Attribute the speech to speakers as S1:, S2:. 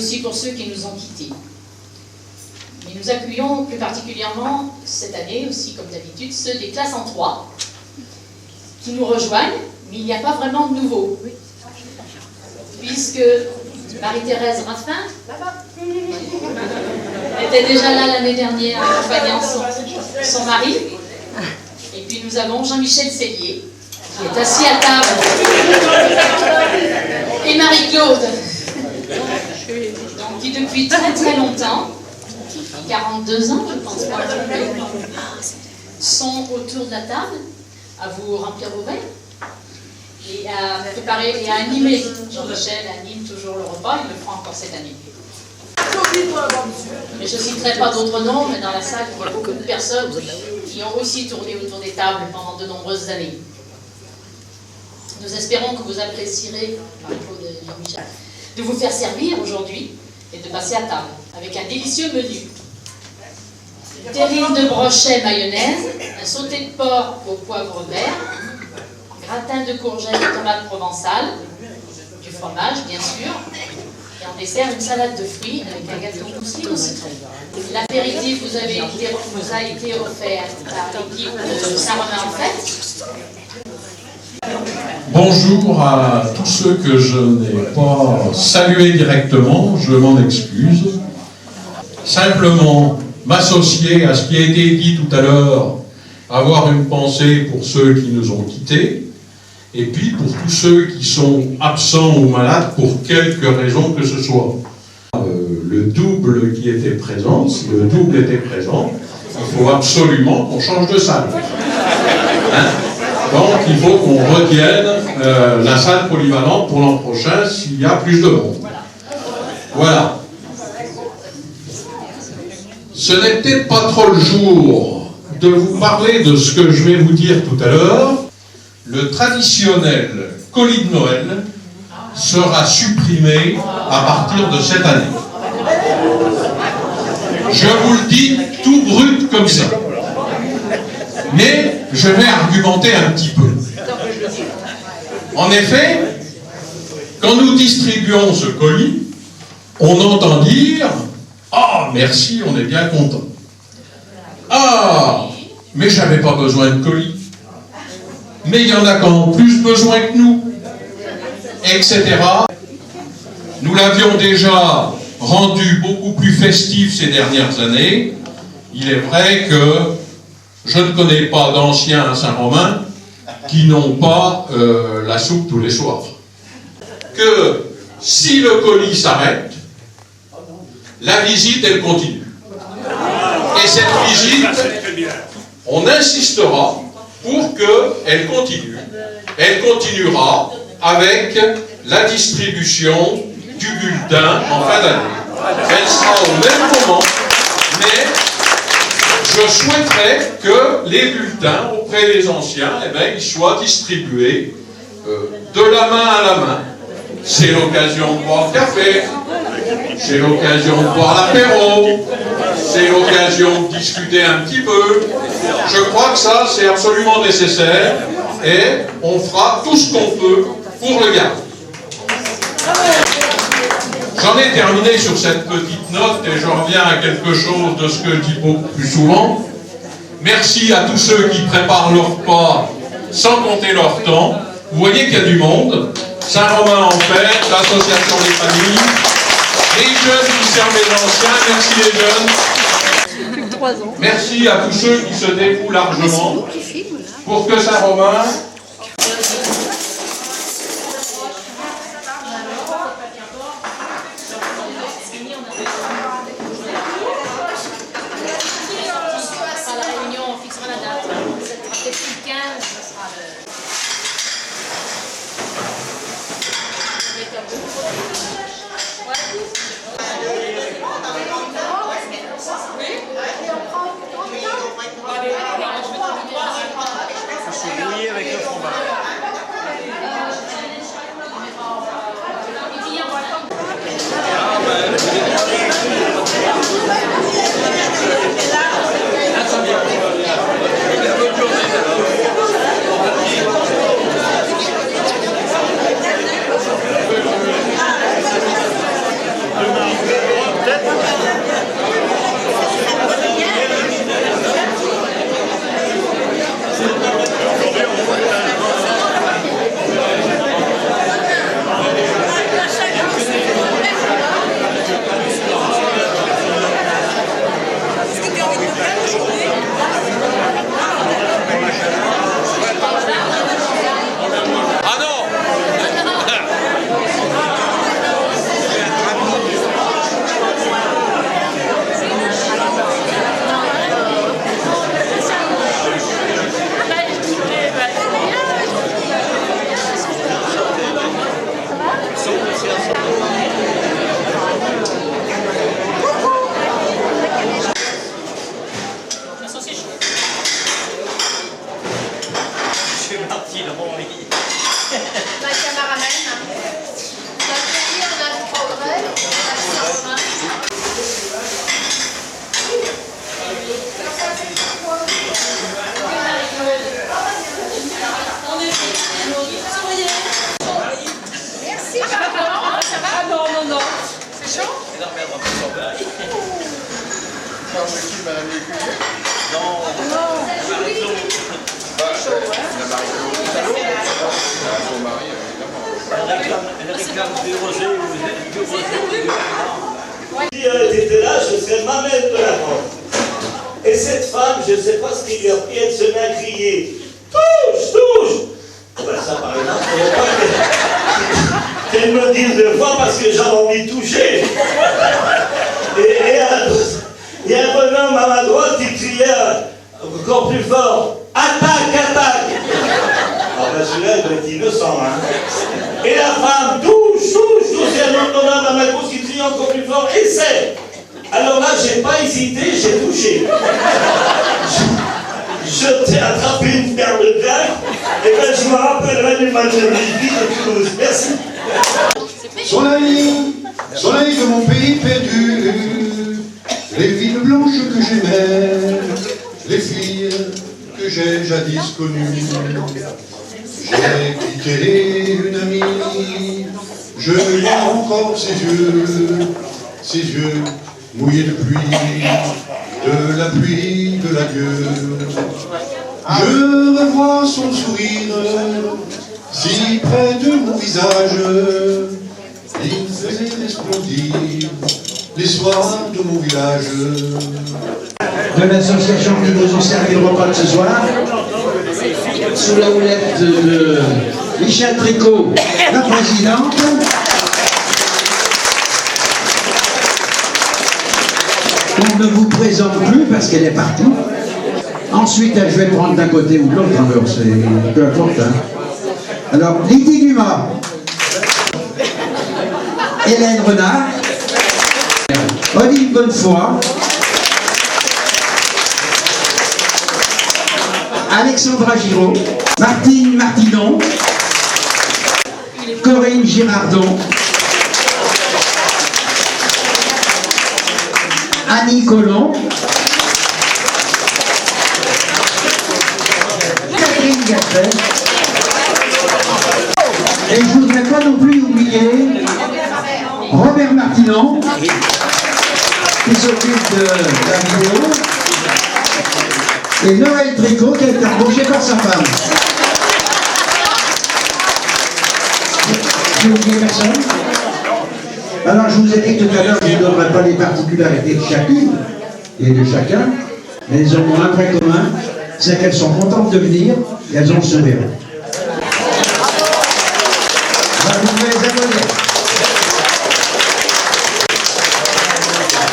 S1: aussi pour ceux qui nous ont quittés. Mais nous accueillons plus particulièrement cette année, aussi comme d'habitude, ceux des classes en 3 qui nous rejoignent, mais il n'y a pas vraiment de nouveaux. Puisque Marie-Thérèse Raffin était déjà là l'année dernière accompagnant son mari. Et puis nous avons Jean-Michel Sellier, qui est assis à table, et Marie-Claude, donc, qui depuis très très longtemps, 42 ans je pense pas, sont autour de la table à vous remplir vos verres et à préparer et à animer. Jean-Michel anime toujours le repas, il le fera encore cette année. Mais je ne citerai pas d'autres noms, mais dans la salle, il y a beaucoup de personnes qui ont aussi tourné autour des tables pendant de nombreuses années. Nous espérons que vous apprécierez, Marie-Claude et Jean-Michel, de vous faire servir aujourd'hui et de passer à table avec un délicieux menu. Terrine de brochet mayonnaise, un sauté de porc au poivre vert, gratin de courgettes et tomates provençales, du fromage bien sûr, et en dessert une salade de fruits avec un gâteau mousseline au citron. L'apéritif vous a été offert par l'équipe de Saint-Romain-en-Fête.
S2: Bonjour à tous ceux que je n'ai pas salués directement, je m'en excuse. Simplement m'associer à ce qui a été dit tout à l'heure, avoir une pensée pour ceux qui nous ont quittés, et puis pour tous ceux qui sont absents ou malades pour quelque raison que ce soit. Le double qui était présent, si le double était présent, il faut absolument qu'on change de salle. Hein? Donc il faut qu'on retienne la salle polyvalente pour l'an prochain s'il y a plus de monde. Voilà. Ce n'est peut-être pas trop le jour de vous parler de ce que je vais vous dire tout à l'heure. Le traditionnel colis de Noël sera supprimé à partir de cette année. Je vous le dis tout brut comme ça. Mais je vais argumenter un petit peu. En effet, quand nous distribuons ce colis, on entend dire « Ah, merci, on est bien content. Ah, mais j'avais pas besoin de colis. Mais il y en a qui ont plus besoin que nous. » Etc. Nous l'avions déjà rendu beaucoup plus festif ces dernières années. Il est vrai que je ne connais pas d'anciens à Saint-Romain qui n'ont pas la soupe tous les soirs. Que si le colis s'arrête, la visite, elle continue. Et cette visite, on insistera pour qu'elle continue. Elle continuera avec la distribution du bulletin en fin d'année. Elle sera au même moment, mais je souhaiterais que les bulletins auprès des anciens, ils soient distribués de la main à la main. C'est l'occasion de boire le café, c'est l'occasion de boire l'apéro, c'est l'occasion de discuter un petit peu. Je crois que ça, c'est absolument nécessaire et on fera tout ce qu'on peut pour le garder. J'en ai terminé sur cette petite note et je reviens à quelque chose de ce que je dis beaucoup plus souvent. Merci à tous ceux qui préparent leur repas sans compter leur temps. Vous voyez qu'il y a du monde. Saint-Romain-en-Fête, l'association des familles, les jeunes qui servent les anciens, merci les jeunes. Merci à tous ceux qui se dévouent largement pour que Saint-Romain
S3: Avec le de qui, madame Lécuyer? Non. La Marie-Claude Talot. Son mari, évidemment.
S4: Elle réclame du rosé ou du rosé.
S5: Si elle était là, je serais ma-même de la porte. Et cette femme, je ne sais pas ce qu'il lui a pris, elle se met à crier. Touche, touche! Ben ça, par exemple, je ne savais pas qu'elle me dise deux fois parce que j'avais envie de toucher. Et un bonhomme à ma droite, il criait encore plus fort. Attaque, attaque! Alors ben celui-là, il doit être innocent, hein. Et la femme, touche, touche, touche, et un autre bonhomme à ma gauche qui crie encore plus fort, essaie! Alors là, j'ai pas hésité, j'ai touché. Je t'ai attrapé une paire de glace, et ben je me rappellerai du match de rugby de Toulouse. Merci.
S6: Soleil de mon pays perdu, les villes blanches que j'aimais, les filles que j'ai jadis connues. J'ai quitté une amie, je vois encore ses yeux mouillés de pluie, de la pluie de l'adieu. Je revois son sourire, si près de mon visage, il faisait resplendir les soirs de mon village.
S7: De l'association qui nous ont servi le repas de ce soir, sous la houlette de Michel Tricot, la présidente. On ne vous présente plus parce qu'elle est partout. Ensuite, je vais prendre d'un côté ou de l'autre, alors c'est peu importe. Hein. Alors, Lydie Dumas, Hélène Renard, Olive Bonnefoy, Alexandra Giraud, Martine Martinon, Corinne Girardon, Annie Collomb, Catherine Gaffet, et je ne voudrais pas non plus oublier Robert Martinon, qui s'occupe de la vidéo, et Noël Tricot, qui a été embauché par sa femme. J'ai oublié personne? Alors, je vous ai dit tout à l'heure que je ne donnerai pas les particularités de chacune et de chacun, mais elles ont un point commun, c'est qu'elles sont contentes de venir et elles ont le sourire.